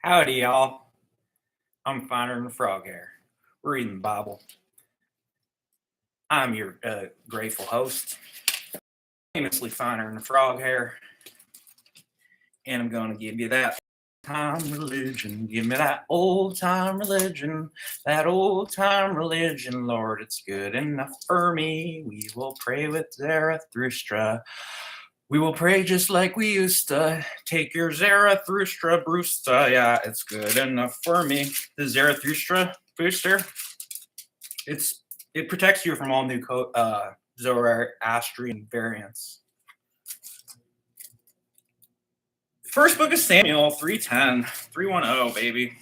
Howdy, y'all. I'm finer than a frog hair. We're reading the Bible. I'm your grateful host, famously finer than a frog hair. And I'm going to give you that time religion. Give me that old time religion. That old time religion, Lord, it's good enough for me. We will pray with Zarathustra. We will pray just like we used to. Take your Zarathustra Brewster. Yeah, it's good enough for me. The Zarathustra booster, it protects you from all new Zoroastrian variants. First book of Samuel, 310, 310, baby.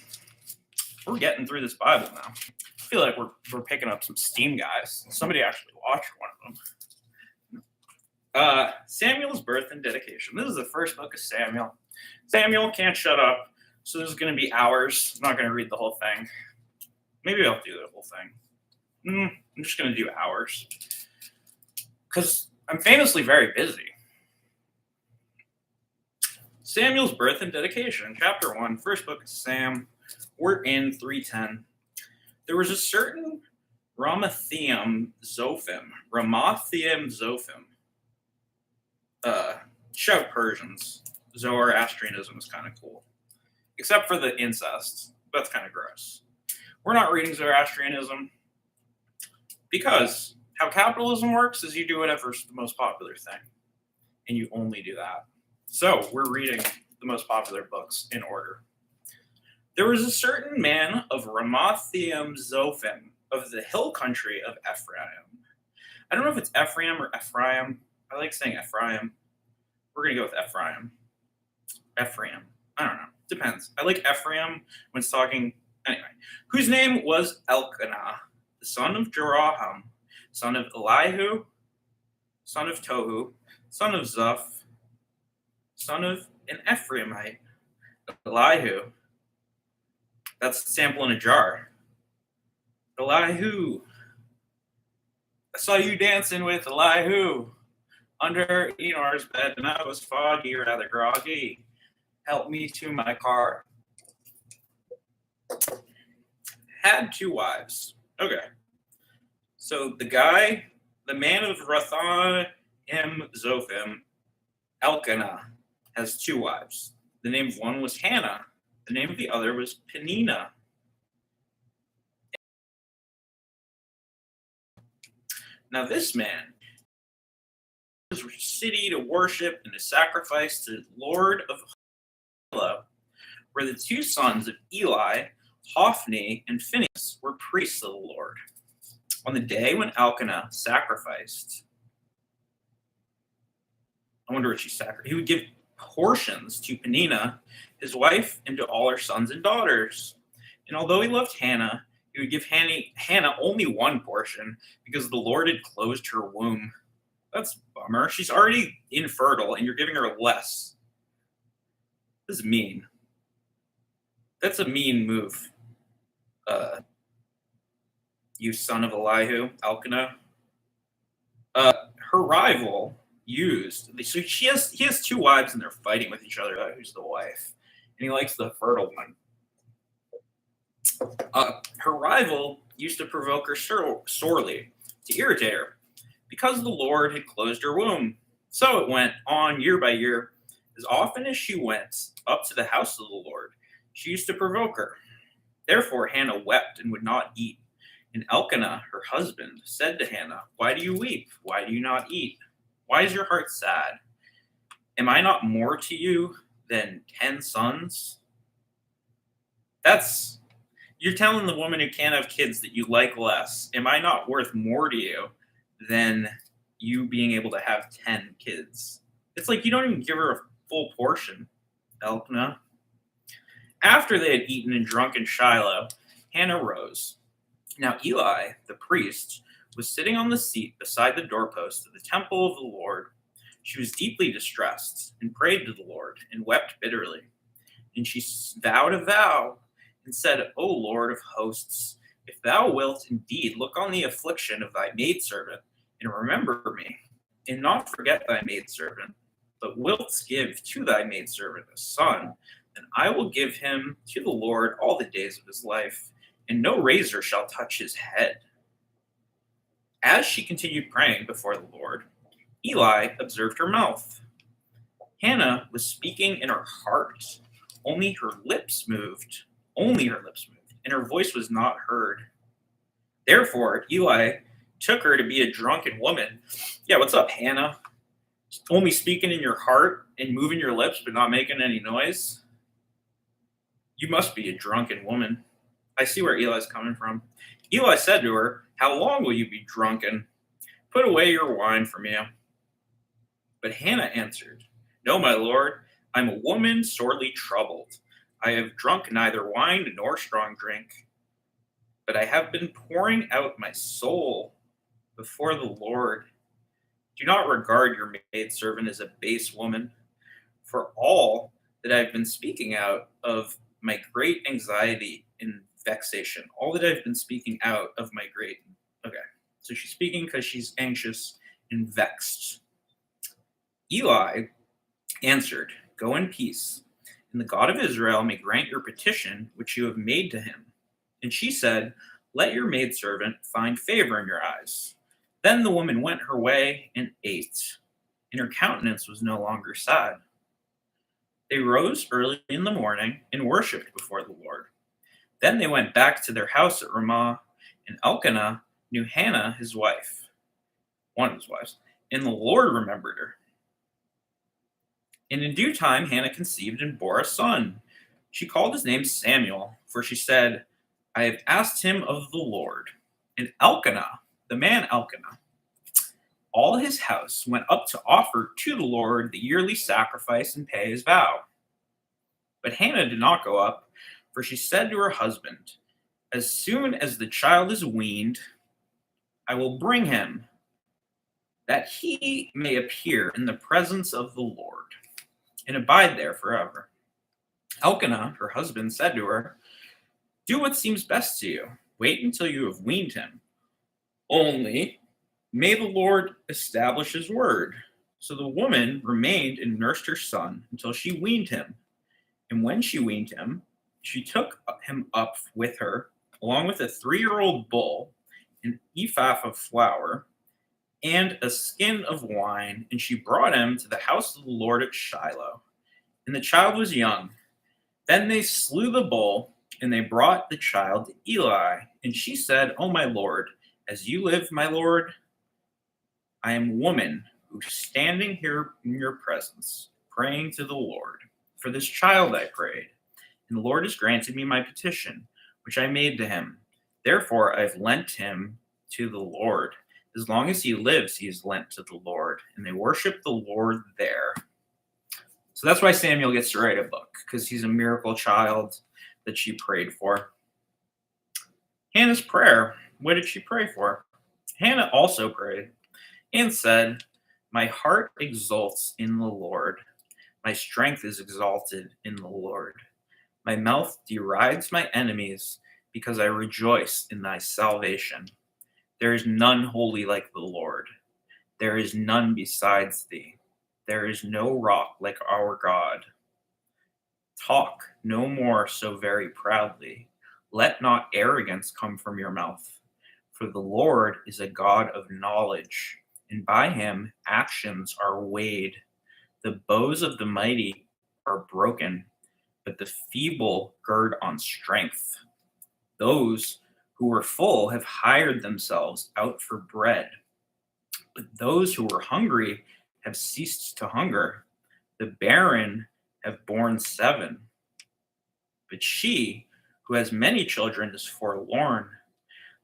We're getting through this Bible now. I feel like we're picking up some steam, guys. Somebody actually watched one of them. Samuel's birth and dedication. This is the first book of Samuel. Samuel can't shut up, so this is going to be hours. I'm not going to read the whole thing. Maybe I'll do the whole thing. I'm just going to do hours because I'm famously very busy. Samuel's birth and dedication, chapter 1, first book of Sam. We're in 310. There was a certain Ramathaim Zophim. Shout Persians. Zoroastrianism is kind of cool. Except for the incest. That's kind of gross. We're not reading Zoroastrianism because how capitalism works is you do whatever's the most popular thing. And you only do that. So we're reading the most popular books in order. There was a certain man of Ramathaim Zophim of the hill country of Ephraim. I don't know if it's Ephraim or Ephraim. I like saying Ephraim. We're going to go with Ephraim. Ephraim. I don't know. Depends. I like Ephraim when it's talking. Anyway. Whose name was Elkanah, the son of Jeroham, son of Elihu, son of Tohu, son of Zuph, son of an Ephraimite. Elihu. That's a sample in a jar. Elihu. I saw you dancing with Elihu under Enor's bed, and I was foggy, rather groggy. Help me to my car. Had 2 wives. Okay. So the man of Rathaim Zophim, Elkanah, has 2 wives. The name of one was Hannah. The name of the other was Peninnah. Now this man was a city to worship and to sacrifice to the Lord of Hello, where the 2 sons of Eli, Hophni and Phinehas, were priests of the Lord. On the day when Elkanah sacrificed, I wonder what she sacrificed. He would give portions to Peninnah, his wife, and to all her sons and daughters. And although he loved Hannah, he would give Hannah only 1 portion because the Lord had closed her womb. That's a bummer. She's already infertile, and you're giving her less. This is mean. That's a mean move. You son of Elihu, Elkanah. Her rival used. So he has 2 wives, and they're fighting with each other. Who's the wife? And he likes the fertile one. Her rival used to provoke her sorely, to irritate her, because the Lord had closed her womb. So it went on year by year. As often as she went up to the house of the Lord, she used to provoke her. Therefore Hannah wept and would not eat. And Elkanah, her husband, said to Hannah, "Why do you weep? Why do you not eat? Why is your heart sad? Am I not more to you than 10 sons?" You're telling the woman who can't have kids that you like less. Am I not worth more to you than you being able to have 10 kids? It's like you don't even give her a full portion, Elkanah. After they had eaten and drunk in Shiloh, Hannah rose. Now Eli, the priest, was sitting on the seat beside the doorpost of the temple of the Lord. She was deeply distressed and prayed to the Lord and wept bitterly. And she vowed a vow and said, "O Lord of hosts, if thou wilt indeed look on the affliction of thy maidservant and remember me, and not forget thy maidservant, but wilt give to thy maidservant a son, and I will give him to the Lord all the days of his life, and no razor shall touch his head. As she continued praying before the Lord, Eli observed her mouth. Hannah was speaking in her heart. Only her lips moved. Only her lips moved, and her voice was not heard. Therefore, Eli took her to be a drunken woman. Yeah, what's up, Hannah? Only speaking in your heart and moving your lips, but not making any noise? You must be a drunken woman. I see where Eli's coming from. Eli said to her, How long will you be drunken? Put away your wine from you. But Hannah answered, No, my lord, I'm a woman sorely troubled. I have drunk neither wine nor strong drink, but I have been pouring out my soul before the Lord. Do not regard your maidservant as a base woman, for all that I've been speaking out of my great anxiety and vexation. All that I've been speaking out of my great. Okay, so she's speaking because she's anxious and vexed. Eli answered, Go in peace, and the God of Israel may grant your petition which you have made to him. And she said, Let your maidservant find favor in your eyes. Then the woman went her way and ate, and her countenance was no longer sad. They rose early in the morning and worshipped before the Lord. Then they went back to their house at Ramah, and Elkanah knew Hannah, his wife, one of his wives, and the Lord remembered her. And in due time, Hannah conceived and bore a son. She called his name Samuel, for she said, I have asked him of the Lord. And Elkanah, the man Elkanah, all his house went up to offer to the Lord the yearly sacrifice and pay his vow. But Hannah did not go up, for she said to her husband, As soon as the child is weaned, I will bring him, that he may appear in the presence of the Lord, and abide there forever. Elkanah, her husband, said to her, Do what seems best to you. Wait until you have weaned him. Only may the Lord establish his word. So the woman remained and nursed her son until she weaned him. And when she weaned him, she took him up with her, along with a 3-year-old bull, an ephah of flour, and a skin of wine, and she brought him to the house of the Lord at Shiloh. And the child was young. Then they slew the bull, and they brought the child to Eli. And she said, O my Lord, as you live, my Lord, I am a woman who's standing here in your presence, praying to the Lord. For this child I prayed, and the Lord has granted me my petition, which I made to him. Therefore I've lent him to the Lord. As long as he lives, he is lent to the Lord, and they worship the Lord there. So that's why Samuel gets to write a book, because he's a miracle child that she prayed for. Hannah's prayer. What did she pray for? Hannah also prayed and said, My heart exults in the Lord. My strength is exalted in the Lord. My mouth derides my enemies because I rejoice in thy salvation. There is none holy like the Lord. There is none besides thee. There is no rock like our God. Talk no more so very proudly. Let not arrogance come from your mouth. For the Lord is a God of knowledge, and by him actions are weighed. The bows of the mighty are broken, but the feeble gird on strength. Those who were full have hired themselves out for bread, but those who were hungry have ceased to hunger. The barren have borne 7, but she who has many children is forlorn.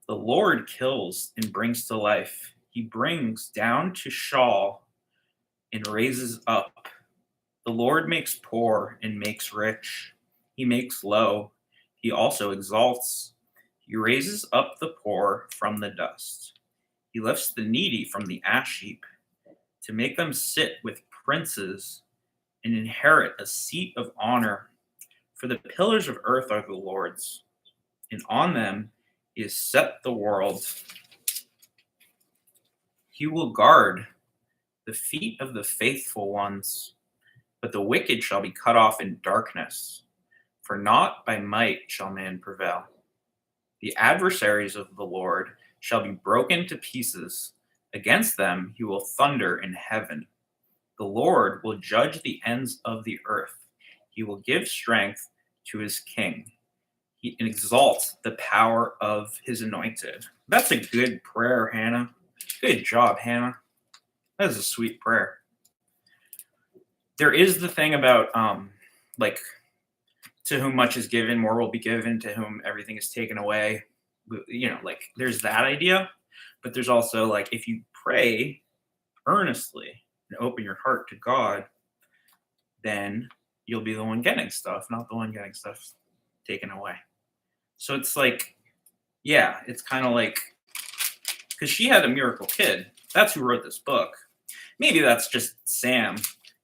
The Lord kills and brings to life. He brings down to Sheol and raises up. The Lord makes poor and makes rich. He makes low. He also exalts. He raises up the poor from the dust. He lifts the needy from the ash heap to make them sit with princes and inherit a seat of honor. For the pillars of earth are the Lord's, and on them is set the world. He will guard the feet of the faithful ones, but the wicked shall be cut off in darkness, for not by might shall man prevail. The adversaries of the Lord shall be broken to pieces. Against them he will thunder in heaven. The Lord will judge the ends of the earth. He will give strength to his king. He exalts the power of his anointed. That's a good prayer, Hannah. Good job, Hannah. That is a sweet prayer. There is the thing about like, to whom much is given, more will be given. To whom everything is taken away. Like, there's that idea. But there's also, like, if you pray earnestly and open your heart to God, then you'll be the one getting stuff, not the one getting stuff taken away. So it's like, yeah, it's kind of like, because she had a miracle kid. That's who wrote this book. Maybe that's just Sam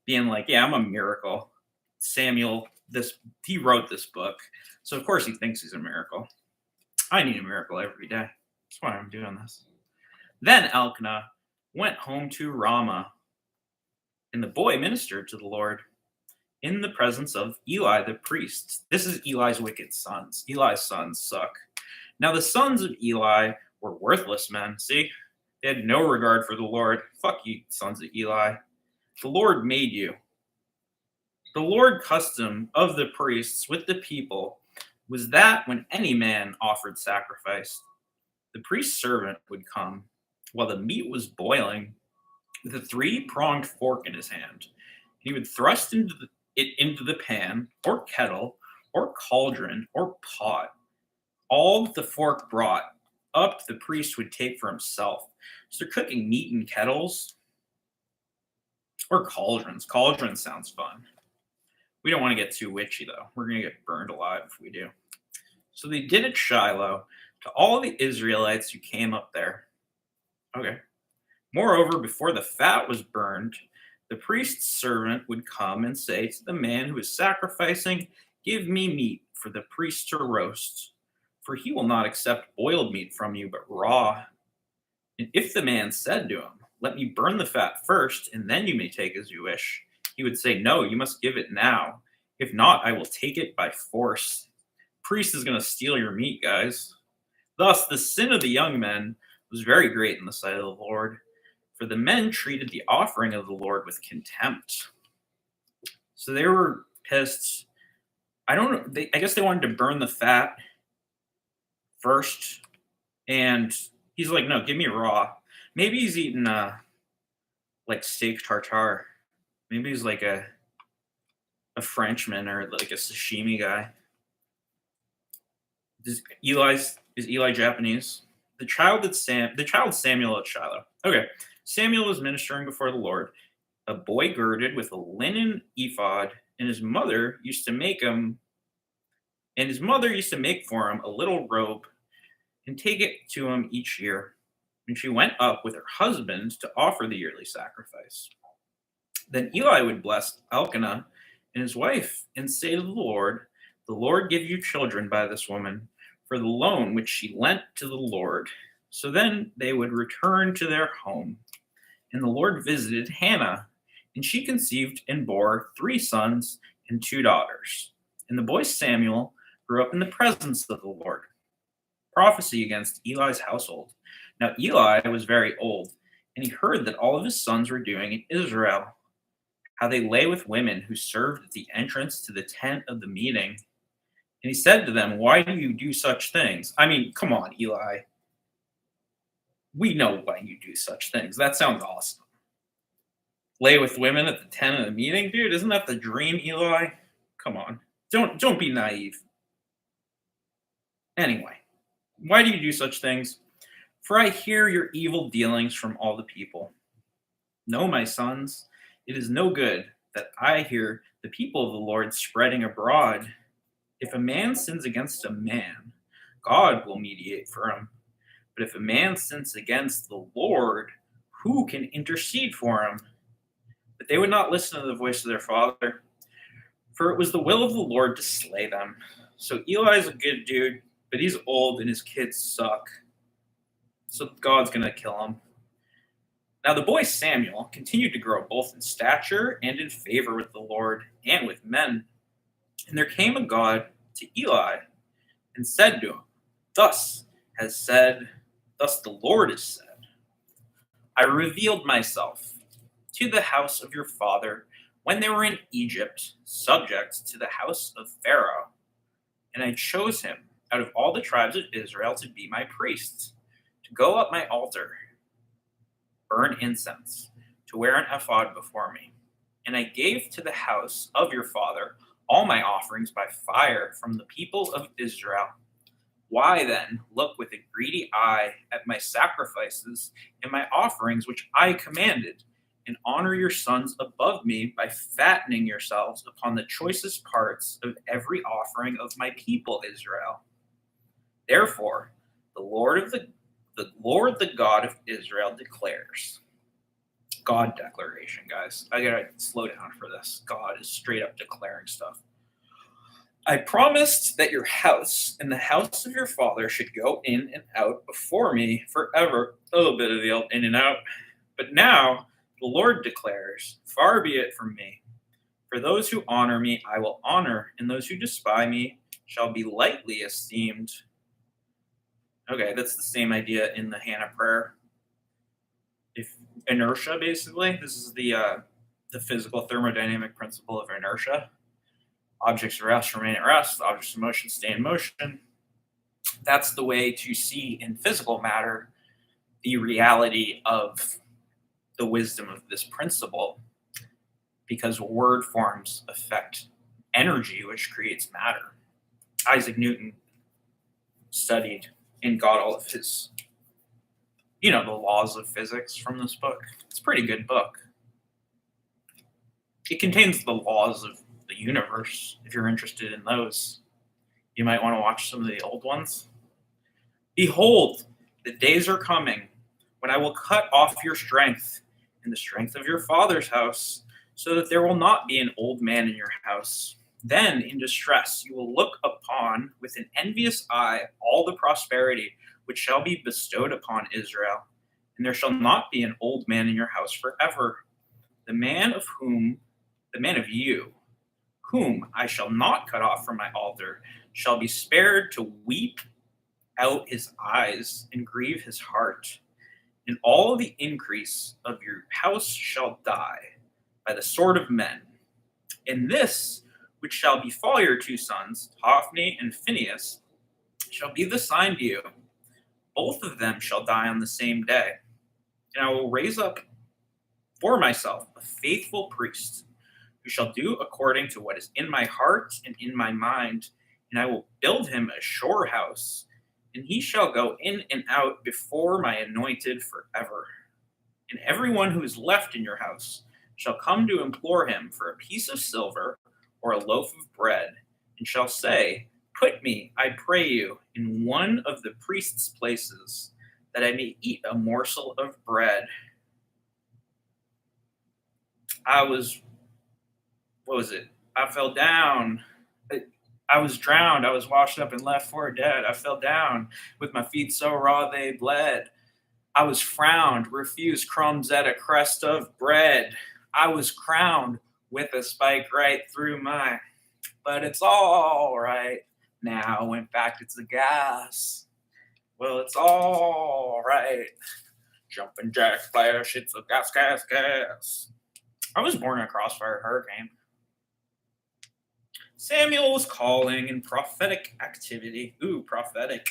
being like, yeah, I'm a miracle. Samuel, he wrote this book. So of course he thinks he's a miracle. I need a miracle every day. That's why I'm doing this. Then Elkanah went home to Ramah, and the boy ministered to the Lord in the presence of Eli the priest. This is Eli's wicked sons. Eli's sons suck. Now the sons of Eli were worthless men. See? They had no regard for the Lord. Fuck you, sons of Eli. The Lord made you. The Lord custom of the priests with the people was that when any man offered sacrifice, the priest's servant would come while the meat was boiling with a three-pronged fork in his hand. He would thrust it into the pan or kettle or cauldron or pot. All that the fork brought up the priest would take for himself. So they're cooking meat in kettles or cauldrons. Cauldrons sounds fun. We don't want to get too witchy, though. We're going to get burned alive if we do. So they did at Shiloh to all the Israelites who came up there. Okay. Moreover, before the fat was burned, the priest's servant would come and say to the man who is sacrificing, "Give me meat for the priest to roast, for he will not accept boiled meat from you, but raw." And if the man said to him, "Let me burn the fat first, and then you may take as you wish," he would say, "No, you must give it now. If not, I will take it by force." Priest is going to steal your meat, guys. Thus, the sin of the young men was very great in the sight of the Lord, for the men treated the offering of the Lord with contempt. So they were pissed. I don't know. I guess they wanted to burn the fat first, and he's like, "No, give me raw." Maybe he's eating like steak tartare. Maybe he's like a Frenchman or like a sashimi guy. Is Eli Japanese? The child Samuel at Shiloh. Okay, Samuel was ministering before the Lord, a boy girded with a linen ephod, and his mother used to make for him a little robe and take it to him each year. And she went up with her husband to offer the yearly sacrifice. Then Eli would bless Elkanah and his wife and say to the Lord give you children by this woman for the loan which she lent to the Lord. So then they would return to their home. And the Lord visited Hannah, and she conceived and bore 3 sons and 2 daughters. And the boy Samuel grew up in the presence of the Lord. Prophecy against Eli's household. Now Eli was very old, and he heard that all of his sons were doing in Israel, how they lay with women who served at the entrance to the tent of the meeting. And he said to them, "Why do you do such things?" I mean, come on, Eli. We know why you do such things. That sounds awesome. Lay with women at the tent of the meeting? Dude, isn't that the dream, Eli? Come on. Don't be naive. Anyway, why do you do such things? For I hear your evil dealings from all the people. No, my sons, it is no good that I hear the people of the Lord spreading abroad. If a man sins against a man, God will mediate for him. But if a man sins against the Lord, who can intercede for him? But they would not listen to the voice of their father, for it was the will of the Lord to slay them. So Eli's a good dude, but he's old and his kids suck. So God's going to kill him. Now the boy Samuel continued to grow both in stature and in favor with the Lord and with men. And there came a God to Eli and said to him, Thus has said, thus the Lord has said, I revealed myself to the house of your father when they were in Egypt, subject to the house of Pharaoh. And I chose him out of all the tribes of Israel to be my priest, to go up my altar, burn incense, to wear an ephod before me. And I gave to the house of your father all my offerings by fire from the people of Israel. Why then look with a greedy eye at my sacrifices and my offerings which I commanded, and honor your sons above me by fattening yourselves upon the choicest parts of every offering of my people Israel? Therefore, the Lord the God of Israel declares. God declaration, guys. I gotta slow down for this. God is straight up declaring stuff. I promised that your house and the house of your father should go in and out before me forever. A little bit of the old in and out. But now the Lord declares, far be it from me. For those who honor me, I will honor, and those who despise me shall be lightly esteemed. Okay, that's the same idea in the Hannah prayer. If inertia, basically, this is the physical thermodynamic principle of inertia. Objects at rest remain at rest, objects in motion stay in motion. That's the way to see in physical matter the reality of the wisdom of this principle, because word forms affect energy, which creates matter. Isaac Newton studied and got all of his, the laws of physics from this book. It's a pretty good book. It contains the laws of the universe. If you're interested in those, you might want to watch some of the old ones. Behold, the days are coming when I will cut off your strength and the strength of your father's house, so that there will not be an old man in your house. Then, in distress, you will look upon with an envious eye all the prosperity which shall be bestowed upon Israel, and there shall not be an old man in your house forever. The man of you, whom I shall not cut off from my altar, shall be spared to weep out his eyes and grieve his heart. And all the increase of your house shall die by the sword of men. And this, which shall befall your two sons, Hophni and Phinehas, shall be the sign to you. Both of them shall die on the same day. And I will raise up for myself a faithful priest, who shall do according to what is in my heart and in my mind, and I will build him a sure house, and he shall go in and out before my anointed forever. And everyone who is left in your house shall come to implore him for a piece of silver or a loaf of bread, and shall say, Put me, I pray you, in one of the priest's places, that I may eat a morsel of bread. I fell down. I was drowned. I was washed up and left for dead. I fell down with my feet so raw they bled. I was frowned, refused crumbs at a crust of bread. I was crowned with a spike right through my, but it's all right now. In fact, it's the gas. Well, it's all right. Jumping jack flash, it's a gas, gas, gas. I was born in a crossfire hurricane. Samuel was calling in prophetic activity. Ooh, prophetic.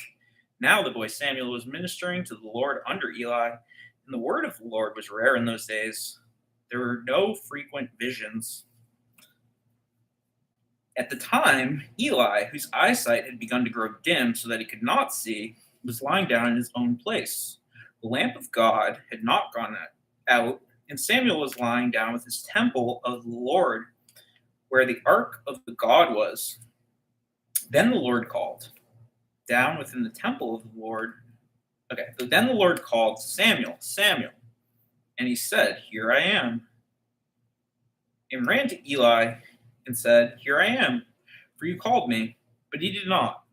Now the boy Samuel was ministering to the Lord under Eli, and the word of the Lord was rare in those days. There were no frequent visions. At the time, Eli, whose eyesight had begun to grow dim so that he could not see, was lying down in his own place. The lamp of God had not gone out, and Samuel was lying down with his temple of the Lord, where the ark of the God was. Then the Lord called down within the temple of the Lord. Okay, so then the Lord called Samuel, Samuel, and he said, Here I am. And ran to Eli and said, Here I am, for you called me. But he did not.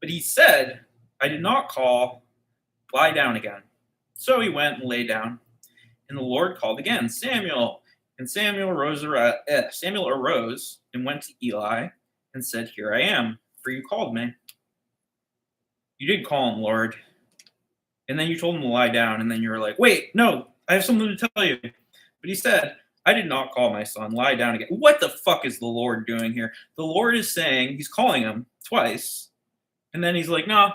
But he said, I did not call, lie down again. So he went and lay down. And the Lord called again, Samuel. And Samuel arose and went to Eli and said, Here I am, for you called me. You did call him, Lord. And then you told him to lie down, and then you were like, wait, no, I have something to tell you. But he said, I did not call my son, lie down again. What the fuck is the Lord doing here? The Lord is saying, he's calling him twice, and then he's like, no,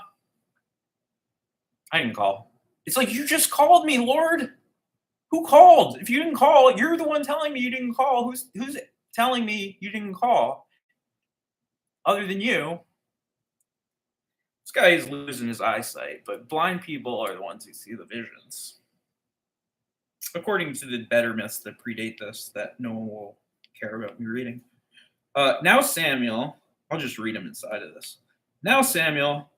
I didn't call. It's like, you just called me, Lord. Who called? If you didn't call, you're the one telling me you didn't call. Who's telling me you didn't call other than you? This guy is losing his eyesight, but blind people are the ones who see the visions. According to the better myths that predate this, that no one will care about me reading. Now Samuel, I'll just read them inside of this. Now Samuel.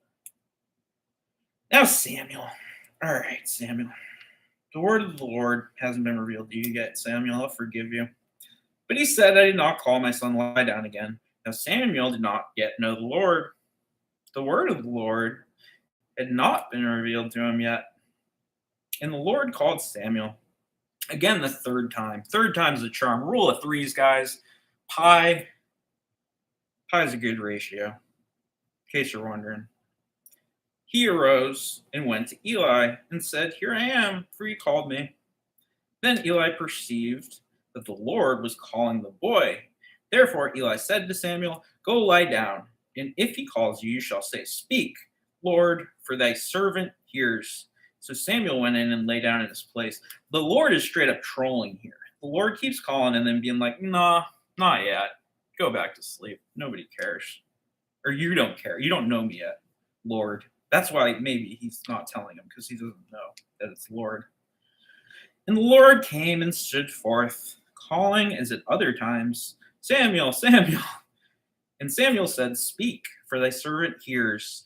All right, Samuel. The word of the Lord hasn't been revealed to you yet, Samuel. I'll forgive you. But he said, I did not call my son, lie down again. Now Samuel did not yet know the Lord. The word of the Lord had not been revealed to him yet. And the Lord called Samuel. Again, the third time. Third time's a charm. Rule of threes, guys. Pi is a good ratio, in case you're wondering. He arose and went to Eli and said, Here I am, for you called me. Then Eli perceived that the Lord was calling the boy. Therefore Eli said to Samuel, Go lie down, and if he calls you, you shall say, Speak, Lord, for thy servant hears. So Samuel went in and lay down in his place. The Lord is straight up trolling here. The Lord keeps calling and then being like, Nah, not yet. Go back to sleep. Nobody cares. Or you don't care. You don't know me yet, Lord. That's why maybe he's not telling him, because he doesn't know that it's Lord. And the Lord came and stood forth, calling as at other times, Samuel, Samuel. And Samuel said, Speak, for thy servant hears.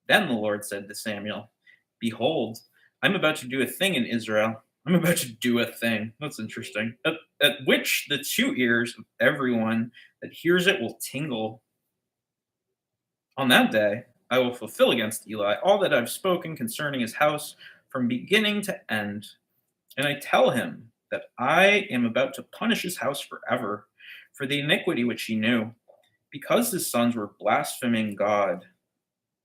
Then the Lord said to Samuel, Behold, I'm about to do a thing in Israel. I'm about to do a thing. That's interesting. At which the two ears of everyone that hears it will tingle. On that day, I will fulfill against Eli all that I've spoken concerning his house from beginning to end. And I tell him that I am about to punish his house forever for the iniquity which he knew, because his sons were blaspheming God.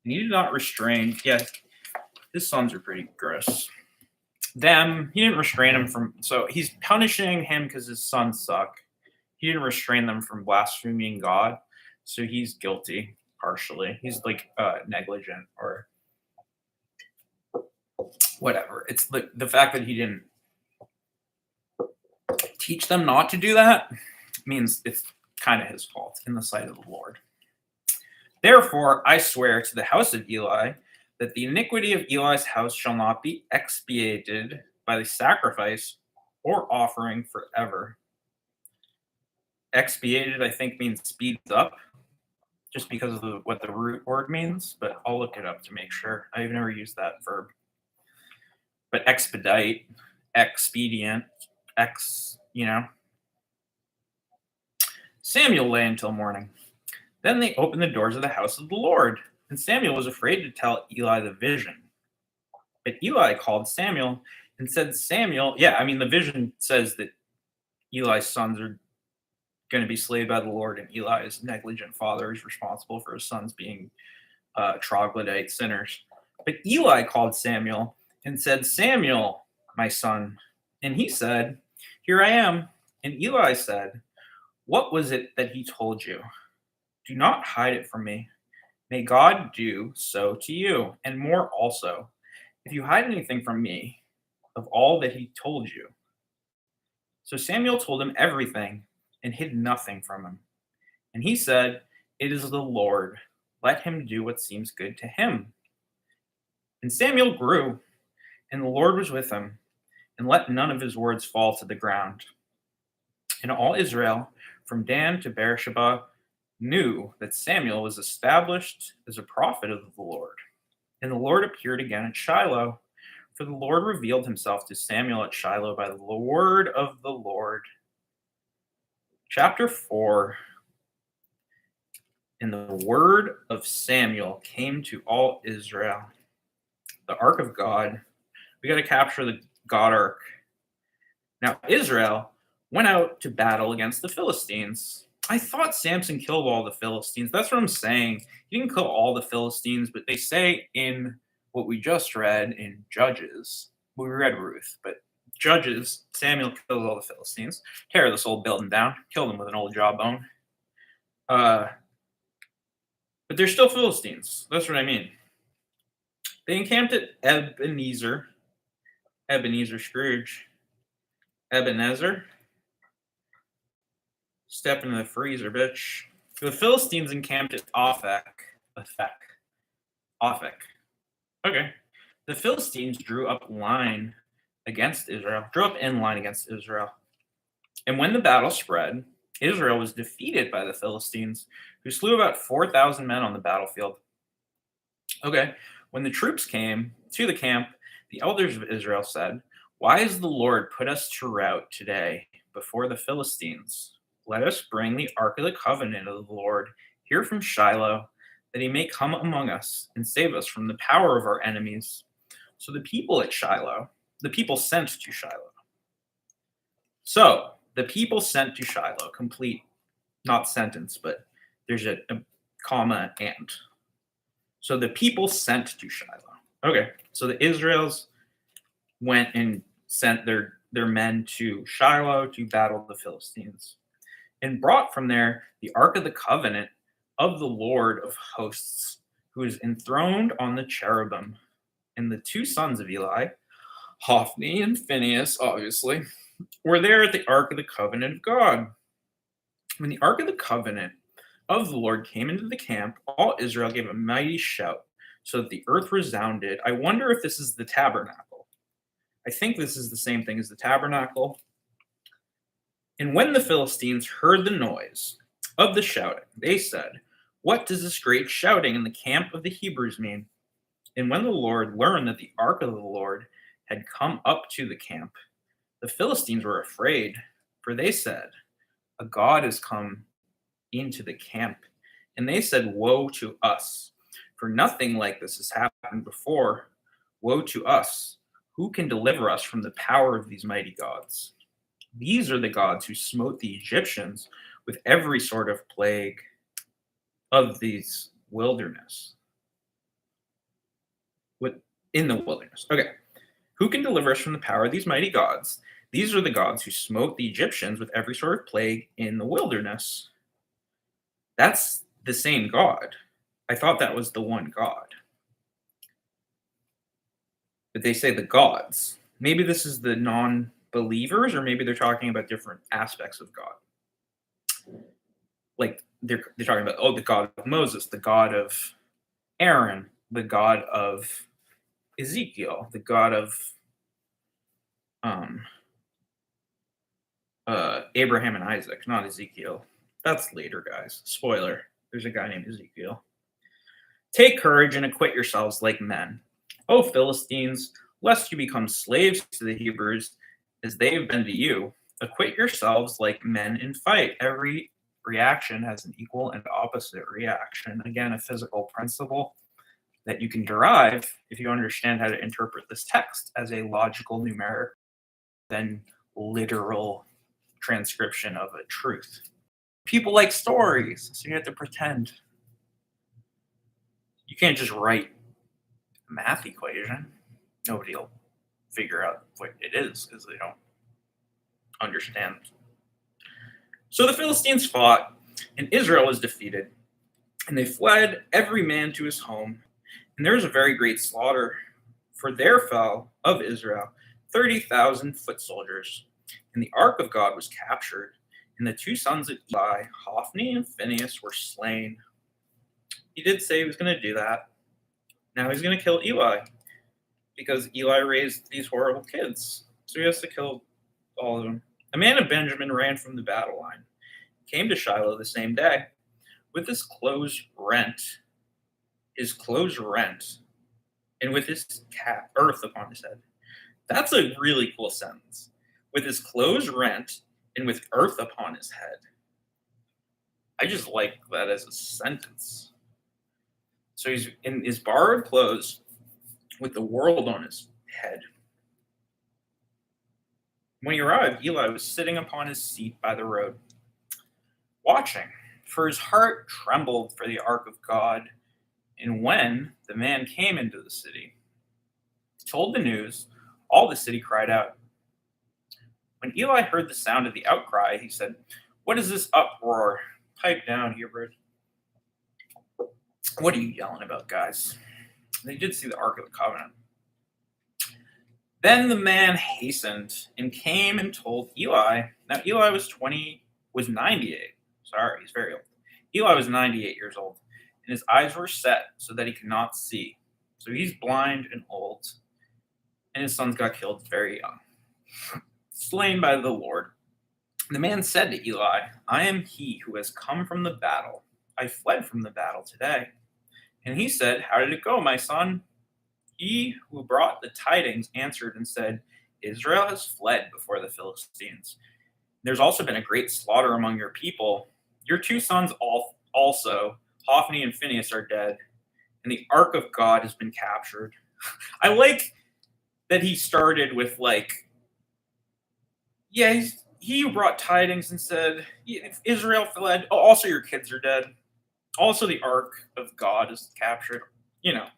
And he did not restrain. Yeah, his sons are pretty gross. He didn't restrain him from. So he's punishing him because his sons suck. He didn't restrain them from blaspheming God. So he's guilty. Partially, he's like negligent or whatever. It's the fact that he didn't teach them not to do that means it's kind of his fault in the sight of the Lord. Therefore, I swear to the house of Eli that the iniquity of Eli's house shall not be expiated by the sacrifice or offering forever. Expiated, I think, means speeds up. Just because of what the root word means, but I'll look it up to make sure. I've never used that verb. But expedite, expedient, Samuel lay until morning. Then they opened the doors of the house of the Lord, and Samuel was afraid to tell Eli the vision. But Eli called Samuel and said, Samuel, the vision says that Eli's sons are going to be slaved by the Lord, and Eli's negligent father is responsible for his sons being troglodyte sinners. But Eli called Samuel and said, Samuel, my son. And he said, Here I am. And Eli said, What was it that he told you? Do not hide it from me. May God do so to you, and more also, if you hide anything from me of all that he told you. So Samuel told him everything and hid nothing from him. And he said, It is the Lord. Let him do what seems good to him. And Samuel grew, and the Lord was with him, and let none of his words fall to the ground. And all Israel, from Dan to Beersheba, knew that Samuel was established as a prophet of the Lord. And the Lord appeared again at Shiloh, for the Lord revealed himself to Samuel at Shiloh by the word of the Lord. Chapter 4. And the word of Samuel came to all Israel. The ark of God. We got to capture the God ark. Now Israel went out to battle against the Philistines. I thought Samson killed all the Philistines. That's what I'm saying. He didn't kill all the Philistines, but they say in what we just read in Judges, we read Ruth, but Judges, Samuel kills all the Philistines, tear this old building down, kill them with an old jawbone. But they're still Philistines. That's what I mean. They encamped at Ebenezer Scrooge, Ebenezer. Step into the freezer, bitch. The Philistines encamped at Aphek. Okay. The Philistines drew up in line against Israel. And when the battle spread, Israel was defeated by the Philistines, who slew about 4,000 men on the battlefield. Okay. When the troops came to the camp, the elders of Israel said, "Why has the Lord put us to rout today before the Philistines? Let us bring the ark of the covenant of the Lord here from Shiloh, that he may come among us and save us from the power of our enemies." So the people sent to Shiloh. So the people sent to Shiloh, complete, not sentence, but there's a comma and. So the people sent to Shiloh. Okay, so the Israels went and sent their men to Shiloh to battle the Philistines, and brought from there the ark of the covenant of the Lord of hosts, who is enthroned on the cherubim. And the two sons of Eli, Hophni and Phinehas, obviously, were there at the ark of the covenant of God. When the ark of the covenant of the Lord came into the camp, all Israel gave a mighty shout, so that the earth resounded. I wonder if this is the tabernacle. I think this is the same thing as the tabernacle. And when the Philistines heard the noise of the shouting, they said, "What does this great shouting in the camp of the Hebrews mean?" And when the Lord learned that the ark of the Lord had come up to the camp, the Philistines were afraid, for they said, "A god has come into the camp." And they said, "Woe to us, for nothing like this has happened before. Woe to us! Who can deliver us from the power of these mighty gods? These are the gods who smote the Egyptians with every sort of plague of these wilderness." In the wilderness. Okay. Who can deliver us from the power of these mighty gods? These are the gods who smote the Egyptians with every sort of plague in the wilderness. That's the same God. I thought that was the one God. But they say the gods. Maybe this is the non-believers, or maybe they're talking about different aspects of God. Like they're talking about, the God of Moses, the God of Aaron, the God of Ezekiel, the God of Abraham and Isaac, not Ezekiel. That's later, guys. Spoiler. There's a guy named Ezekiel. "Take courage and acquit yourselves like men, O Philistines, lest you become slaves to the Hebrews as they have been to you. Acquit yourselves like men and fight." Every reaction has an equal and opposite reaction. Again, a physical principle that you can derive if you understand how to interpret this text as a logical, numeric, then literal transcription of a truth. People like stories, so you have to pretend. You can't just write a math equation. Nobody will figure out what it is because they don't understand. So the Philistines fought, and Israel was defeated, and they fled every man to his home. And there was a very great slaughter, for there fell of Israel 30,000 foot soldiers. And the ark of God was captured, and the two sons of Eli, Hophni and Phinehas, were slain. He did say he was going to do that. Now he's going to kill Eli, because Eli raised these horrible kids. So he has to kill all of them. A man of Benjamin ran from the battle line, came to Shiloh the same day, with his clothes rent, and with his earth upon his head. That's a really cool sentence. With his clothes rent and with earth upon his head. I just like that as a sentence. So he's in his borrowed clothes with the world on his head. When he arrived, Eli was sitting upon his seat by the road, watching, for his heart trembled for the ark of God. And when the man came into the city, told the news, all the city cried out. When Eli heard the sound of the outcry, he said, "What is this uproar? Pipe down, Hubert. What are you yelling about, guys?" They did see the Ark of the Covenant. Then the man hastened and came and told Eli. Now Eli was 98. Sorry, he's very old. Eli was 98 years old, and his eyes were set so that he could not see. So he's blind and old, and his sons got killed very young, slain by the Lord. The man said to Eli, "I am he who has come from the battle. I fled from the battle today." And he said, "How did it go, my son?" He who brought the tidings answered and said, "Israel has fled before the Philistines. There's also been a great slaughter among your people. Your two sons also, Hophni and Phinehas, are dead, and the ark of God has been captured." I like that he started with he who brought tidings and said, "Israel fled. Oh, also your kids are dead. Also the ark of God is captured." You know,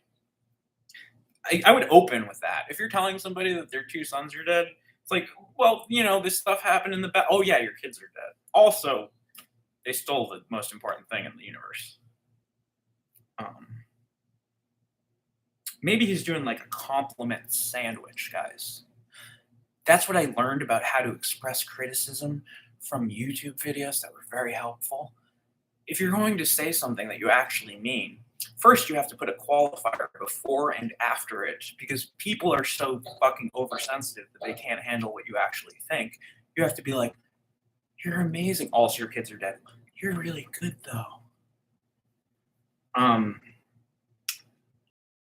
I would open with that. If you're telling somebody that their two sons are dead, it's like, well, this stuff happened in the battle. Oh yeah, your kids are dead. Also, they stole the most important thing in the universe. Maybe he's doing like a compliment sandwich, guys. That's what I learned about how to express criticism from YouTube videos that were very helpful. If you're going to say something that you actually mean, first you have to put a qualifier before and after it, because people are so fucking oversensitive that they can't handle what you actually think. You have to be like, "You're amazing. Also, your kids are dead. You're really good, though." You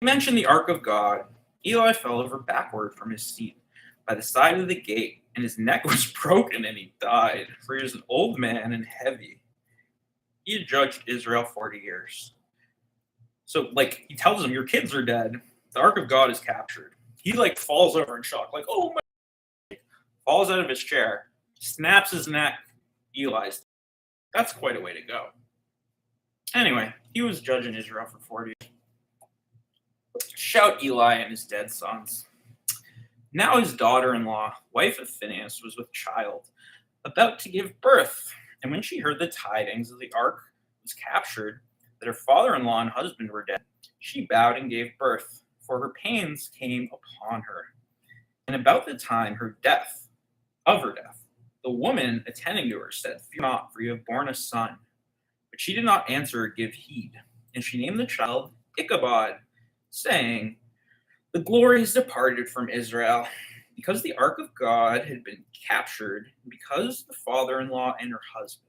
mentioned the Ark of God. Eli fell over backward from his seat by the side of the gate, and his neck was broken, and he died, for he was an old man and heavy. He had judged Israel 40 years. So, he tells them, "Your kids are dead. The Ark of God is captured." He, falls over in shock, like, "Oh my," falls out of his chair, snaps his neck. Eli's. That's quite a way to go. Anyway, he was judging Israel for 40 years. Shout Eli and his dead sons. Now his daughter-in-law, wife of Phinehas, was with child, about to give birth. And when she heard the tidings of the ark was captured, that her father-in-law and husband were dead, she bowed and gave birth, for her pains came upon her. And about the time of her death, the woman attending to her said, "Fear not, for you have borne a son." But she did not answer or give heed. And she named the child Ichabod, saying, "The glory has departed from Israel," because the ark of God had been captured, because the father-in-law and her husband.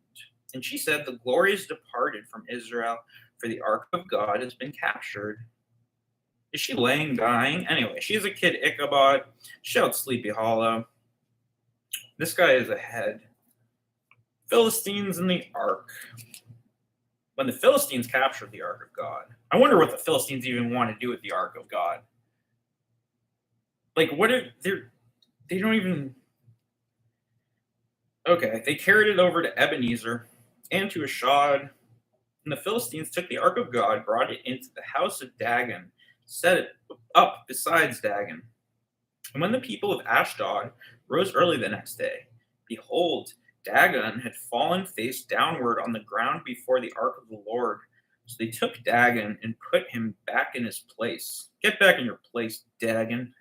And she said, "The glory has departed from Israel, for the ark of God has been captured." Is she laying dying? Anyway, she has a kid, Ichabod. Shout Sleepy Hollow. This guy is ahead. Philistines in the ark. When the Philistines captured the ark of God, I wonder what the Philistines even want to do with the ark of God. What are they don't even. Okay, they carried it over to Ebenezer and to Ashdod, and the Philistines took the ark of God, brought it into the house of Dagon, set it up besides Dagon. And when the people of Ashdod rose early the next day, behold, Dagon had fallen face downward on the ground before the ark of the Lord. So they took Dagon and put him back in his place. Get back in your place, Dagon.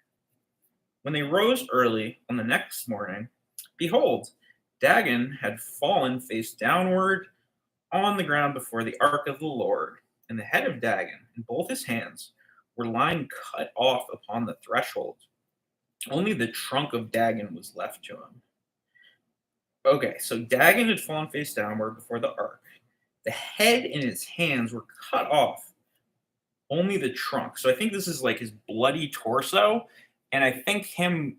When they rose early on the next morning, behold, Dagon had fallen face downward on the ground before the ark of the Lord, and the head of Dagon and both his hands were lying cut off upon the threshold. Only the trunk of Dagon was left to him. Okay, so Dagon had fallen face downward before the ark. The head and his hands were cut off. Only the trunk. So I think this is his bloody torso. And I think him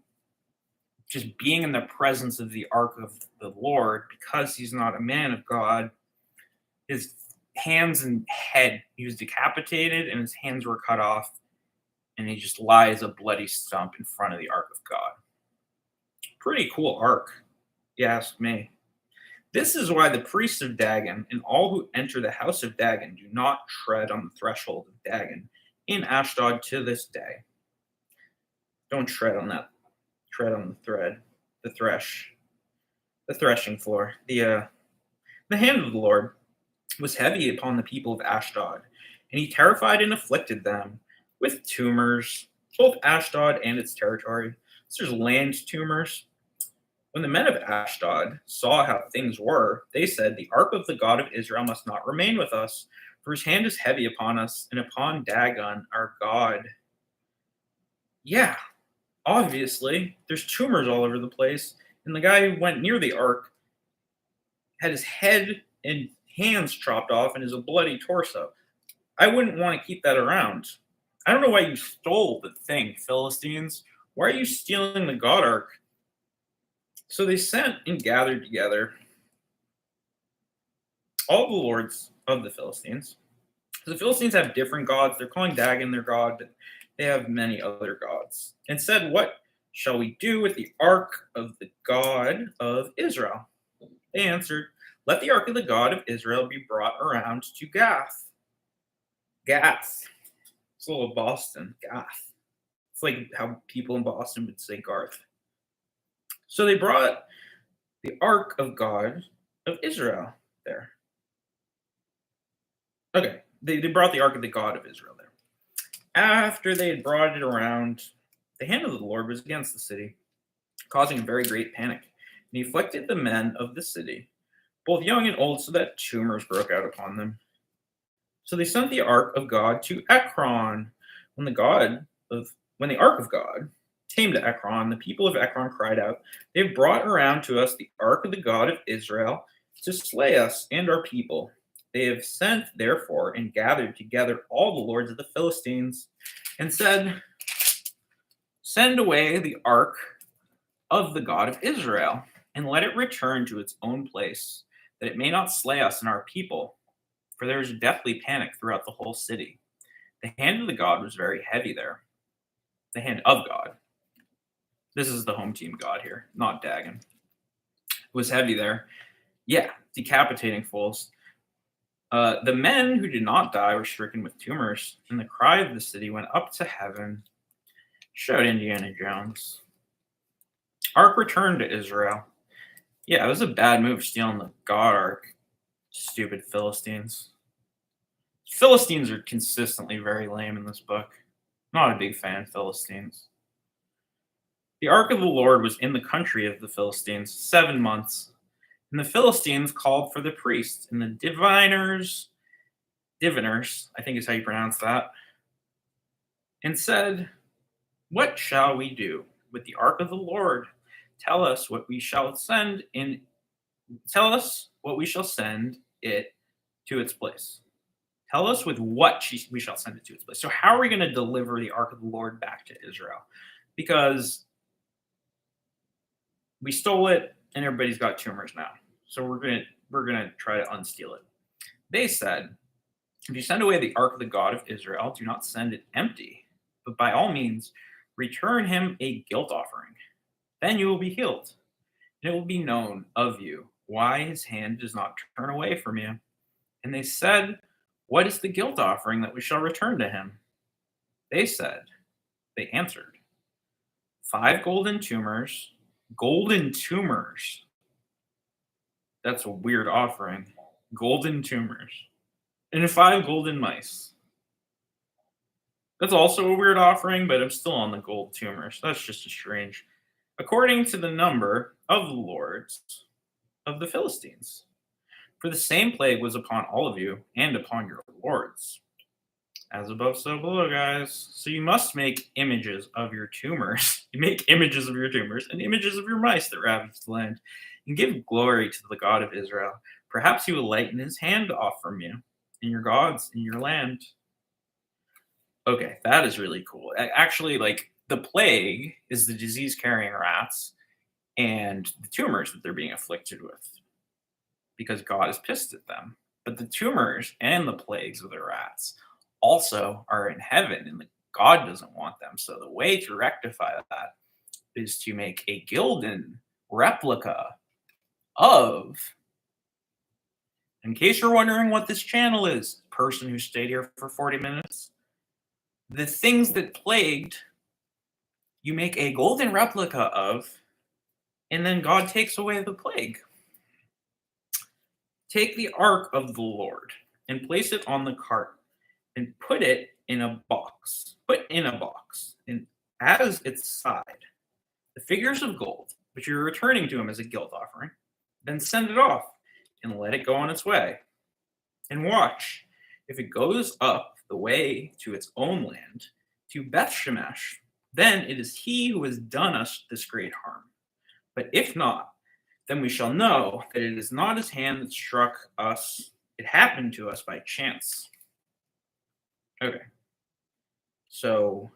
just being in the presence of the ark of the Lord, because he's not a man of God, his hands and head, he was decapitated and his hands were cut off. And he just lies a bloody stump in front of the ark of God. Pretty cool ark, you ask me. This is why the priests of Dagon and all who enter the house of Dagon do not tread on the threshold of Dagon in Ashdod to this day. Don't tread on that. Tread on the thread, the threshing floor. The hand of the Lord was heavy upon the people of Ashdod, and he terrified and afflicted them with tumors, both Ashdod and its territory. So there's land tumors. When the men of Ashdod saw how things were, they said, "The ark of the God of Israel must not remain with us, for his hand is heavy upon us and upon Dagon, our God." Yeah, obviously, there's tumors all over the place, and the guy who went near the ark had his head and hands chopped off and is a bloody torso. I wouldn't want to keep that around. I don't know why you stole the thing, Philistines. Why are you stealing the God ark? So they sent and gathered together all the lords of the Philistines. The Philistines have different gods. They're calling Dagon their god, but they have many other gods. And said, "What shall we do with the ark of the God of Israel?" They answered, "Let the ark of the God of Israel be brought around to Gath." Gath. It's a little Boston. Gath. It's like how people in Boston would say Garth. So they brought the ark of God of Israel there. Okay, they brought the ark of the God of Israel there. After they had brought it around, the hand of the Lord was against the city, causing a very great panic. And he afflicted the men of the city, both young and old, so that tumors broke out upon them. So they sent the ark of God to Ekron. When the ark of God came to Ekron, the people of Ekron cried out, "They have brought around to us the ark of the God of Israel to slay us and our people." They have sent, therefore, and gathered together all the lords of the Philistines and said, "Send away the ark of the God of Israel and let it return to its own place, that it may not slay us and our people." For there was a deathly panic throughout the whole city. The hand of the God was very heavy there. The hand of God. This is the home team God here, not Dagon. It was heavy there. Yeah, decapitating fools. The men who did not die were stricken with tumors, and the cry of the city went up to heaven. Showed Indiana Jones. Ark returned to Israel. Yeah, it was a bad move stealing the God Ark. Stupid Philistines. Philistines are consistently very lame in this book. Not a big fan of Philistines. The ark of the Lord was in the country of the Philistines 7 months. And the Philistines called for the priests and the diviners, I think is how you pronounce that, and said, "What shall we do with the ark of the Lord? Tell us what we shall send it to its place." Tell us with what we shall send it to its place. So how are we going to deliver the ark of the Lord back to Israel? Because we stole it and everybody's got tumors now. So we're gonna try to unsteal it. They said, "If you send away the ark of the God of Israel, do not send it empty, but by all means return him a guilt offering. Then you will be healed, and it will be known of you why his hand does not turn away from you." And they said, "What is the guilt offering that we shall return to him?" They answered, 5 golden tumors. Golden tumors. That's a weird offering. Golden tumors. And 5 golden mice. That's also a weird offering, but I'm still on the gold tumors. That's just as strange. According to the number of the lords of the Philistines. For the same plague was upon all of you and upon your lords. As above, so below, guys. So you must make images of your tumors. You make images of your tumors and images of your mice that ravage the land, and give glory to the God of Israel. Perhaps he will lighten his hand off from you and your gods in your land. Okay, that is really cool. Actually, like, the plague is the disease-carrying rats and the tumors that they're being afflicted with, because God is pissed at them. But the tumors and the plagues of the rats also are in heaven, and God doesn't want them. So the way to rectify that is to make a gilden replica of, in case you're wondering what this channel is, person who stayed here for 40 minutes, the things that plagued, you make a golden replica of, and then God takes away the plague. Take the ark of the Lord and place it on the cart and put it in a box. Put in a box, and as its side, the figures of gold, which you're returning to him as a guilt offering. Then send it off and let it go on its way. And watch, if it goes up the way to its own land, to Beth Shemesh, then it is he who has done us this great harm. But if not, then we shall know that it is not his hand that struck us. It happened to us by chance. Okay. So,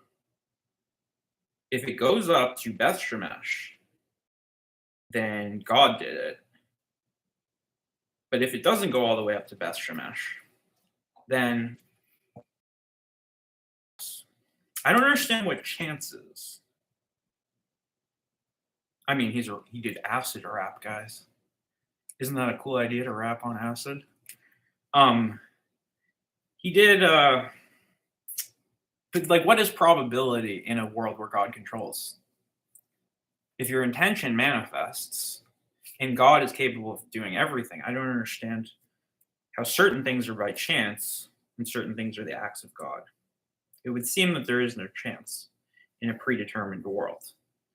if it goes up to Beth Shemesh, then God did it. But if it doesn't go all the way up to Beth Shemesh, then I don't understand what chance is. I mean, he did acid rap, guys. Isn't that a cool idea to rap on acid? He did but like, what is probability in a world where God controls? If your intention manifests and God is capable of doing everything, I don't understand how certain things are by chance and certain things are the acts of God. It would seem that there is no chance in a predetermined world.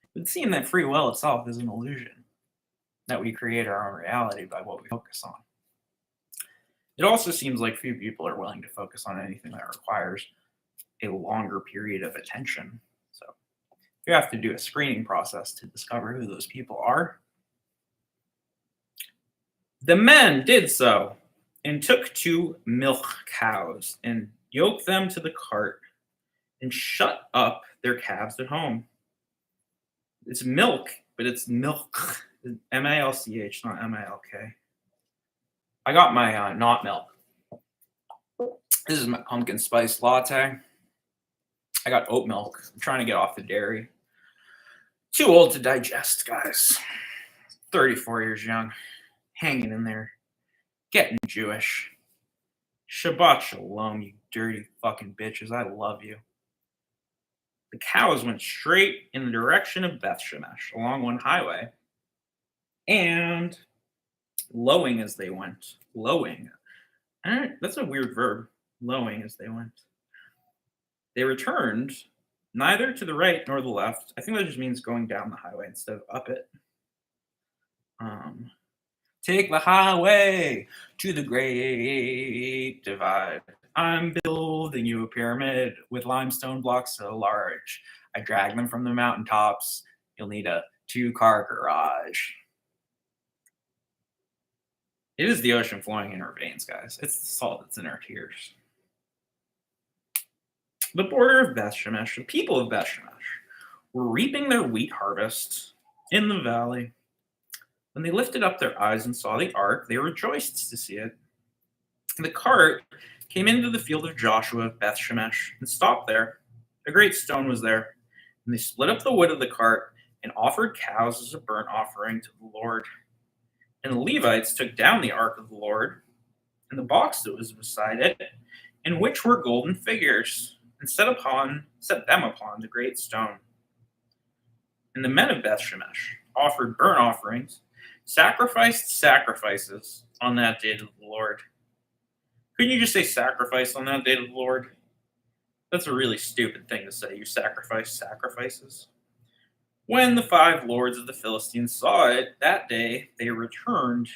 It would seem that free will itself is an illusion, that we create our own reality by what we focus on. It also seems like few people are willing to focus on anything that requires a longer period of attention. So you have to do a screening process to discover who those people are. The men did so and took 2 milk cows and yoked them to the cart and shut up their calves at home. It's milk, but it's milk. M-A-L-C-H, not M-A-L-K. I got my not milk. This is my pumpkin spice latte. I got oat milk. I'm trying to get off the dairy. Too old to digest, guys. 34 years young. Hanging in there. Getting Jewish. Shabbat shalom, you dirty fucking bitches. I love you. The cows went straight in the direction of Beth Shemesh along one highway. And lowing as they went. Lowing. That's a weird verb. Lowing as they went. They returned neither to the right nor the left. I think that just means going down the highway instead of up it. Take the highway to the Great Divide. I'm building you a pyramid with limestone blocks so large. I drag them from the mountaintops. You'll need a 2-car garage. It is the ocean flowing in our veins, guys. It's the salt that's in our tears. The border of Beth Shemesh, the people of Beth Shemesh, were reaping their wheat harvest in the valley. When they lifted up their eyes and saw the ark, they rejoiced to see it. The cart came into the field of Joshua of Beth Shemesh and stopped there. A great stone was there, and they split up the wood of the cart and offered cows as a burnt offering to the Lord. And the Levites took down the ark of the Lord and the box that was beside it, in which were golden figures, and set them upon the great stone. And the men of Beth Shemesh offered burnt offerings, sacrificed sacrifices on that day to the Lord. Couldn't you just say sacrifice on that day to the Lord? That's a really stupid thing to say. You sacrifice sacrifices. When the 5 lords of the Philistines saw it that day, they returned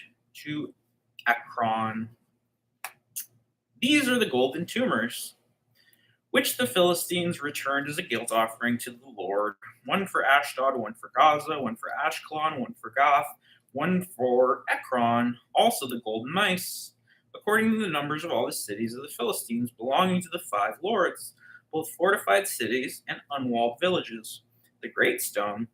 to Ekron. These are the golden tumors, which the Philistines returned as a guilt offering to the Lord. 1 for Ashdod, 1 for Gaza, 1 for Ashkelon, 1 for Gath, 1 for Ekron, also the golden mice, according to the numbers of all the cities of the Philistines belonging to the 5 lords, both fortified cities and unwalled villages. The great stone,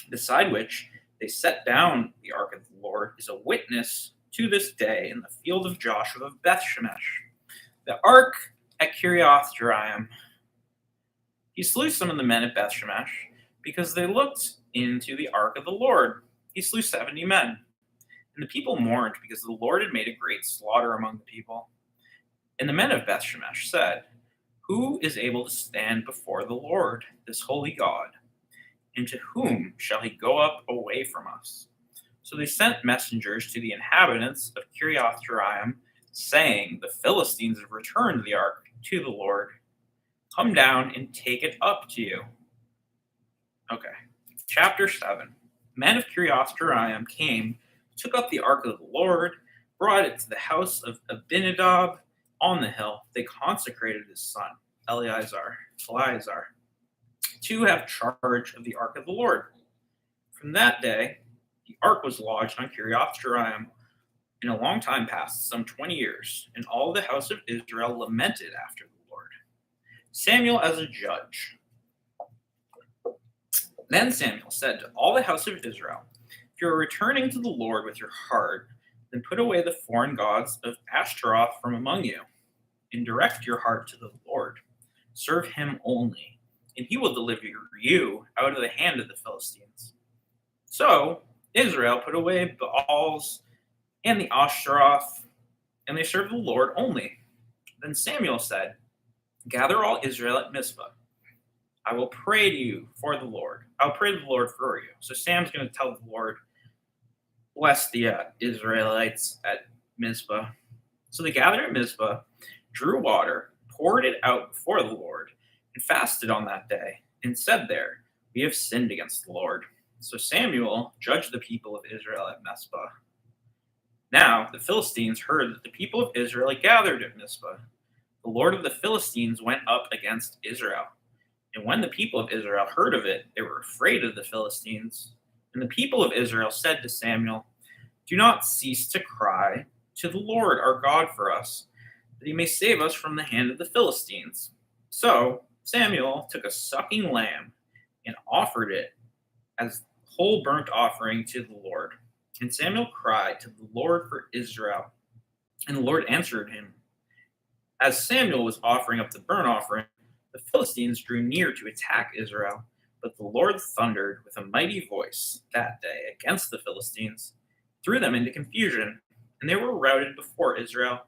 beside which they set down the ark of the Lord, is a witness to this day in the field of Joshua of Beth Shemesh. The ark at Kiriath Jearim. He slew some of the men at Beth Shemesh because they looked into the ark of the Lord. He slew 70 men. And the people mourned because the Lord had made a great slaughter among the people. And the men of Bethshemesh said, "Who is able to stand before the Lord, this holy God? And to whom shall he go up away from us?" So they sent messengers to the inhabitants of Kiriath-jearim, saying, "The Philistines have returned the ark to the Lord. Come down and take it up to you." Okay. Chapter 7. Men of Kiriath-jearim came, took up the ark of the Lord, brought it to the house of Abinadab on the hill. They consecrated his son, Eleazar, to have charge of the ark of the Lord. From that day, the ark was lodged on Kiriath-jearim in a long time past, some 20 years, and all the house of Israel lamented after the Lord. Samuel as a judge. Then Samuel said to all the house of Israel, "If you are returning to the Lord with your heart, then put away the foreign gods of Ashtaroth from among you, and direct your heart to the Lord. Serve him only, and he will deliver you out of the hand of the Philistines." So Israel put away Baals and the Ashtaroth, and they served the Lord only. Then Samuel said, "Gather all Israel at Mizpah. I will pray to you for the Lord. I'll pray to the Lord for you." So Sam's going to tell the Lord, bless the Israelites at Mizpah. So they gathered at Mizpah, drew water, poured it out before the Lord, and fasted on that day, and said there, "We have sinned against the Lord." So Samuel judged the people of Israel at Mizpah. Now the Philistines heard that the people of Israel had gathered at Mizpah. The Lord of the Philistines went up against Israel. And when the people of Israel heard of it, they were afraid of the Philistines. And the people of Israel said to Samuel, "Do not cease to cry to the Lord our God for us, that he may save us from the hand of the Philistines." So Samuel took a sucking lamb and offered it as whole burnt offering to the Lord. And Samuel cried to the Lord for Israel, and the Lord answered him. As Samuel was offering up the burnt offering, the Philistines drew near to attack Israel, but the Lord thundered with a mighty voice that day against the Philistines, threw them into confusion, and they were routed before Israel.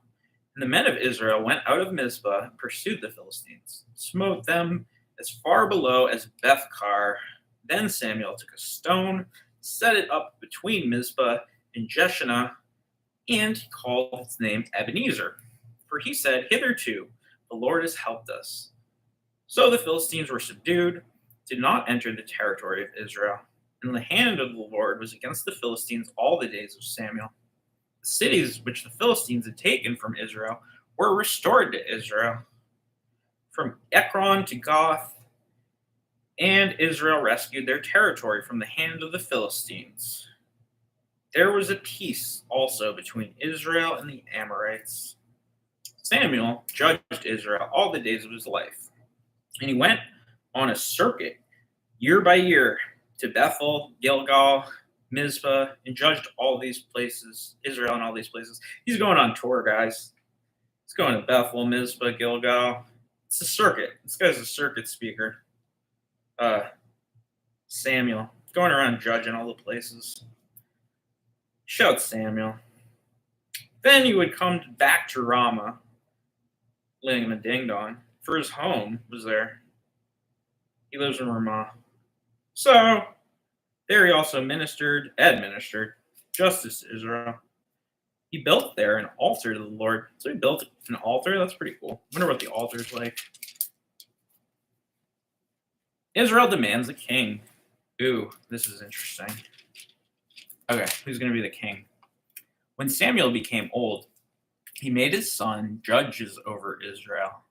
And the men of Israel went out of Mizpah and pursued the Philistines, smote them as far below as Bethkar. Then Samuel took a stone, set it up between Mizpah and Jeshanah, and he called its name Ebenezer. For he said, "Hitherto the Lord has helped us." So the Philistines were subdued, did not enter the territory of Israel. And the hand of the Lord was against the Philistines all the days of Samuel. The cities which the Philistines had taken from Israel were restored to Israel, from Ekron to Goth, and Israel rescued their territory from the hand of the Philistines. There was a peace also between Israel and the Amorites. Samuel judged Israel all the days of his life, and he went on a circuit year by year to Bethel, Gilgal, Mizpah, and judged all these places, Israel and all these places. He's going on tour, guys. He's going to Bethel, Mizpah, Gilgal. It's a circuit. This guy's a circuit speaker. Samuel, going around judging all the places. Shout Samuel. Then he would come back to Ramah, laying him a ding-dong, for his home was there. He lives in Ramah. So there he also administered justice to Israel. He built there an altar to the Lord. So he built an altar. That's pretty cool. I wonder what the altar's like. Israel demands a king. Ooh, this is interesting. Okay, who's going to be the king? When Samuel became old, he made his son judges over Israel.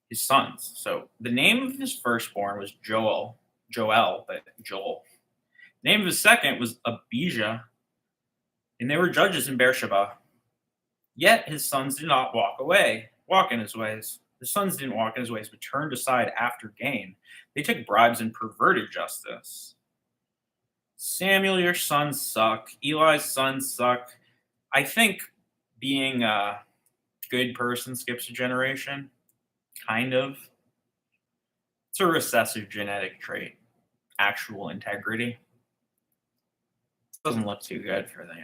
His sons. So the name of his firstborn was Joel. The name of his second was Abijah, and they were judges in Beersheba. Yet his sons did not walk in his ways. The sons didn't walk in his ways, but turned aside after gain. They took bribes and perverted justice. Samuel, your sons suck. Eli's sons suck. I think being a good person skips a generation. Kind of. It's a recessive genetic trait. actual integrity. Doesn't look too good for the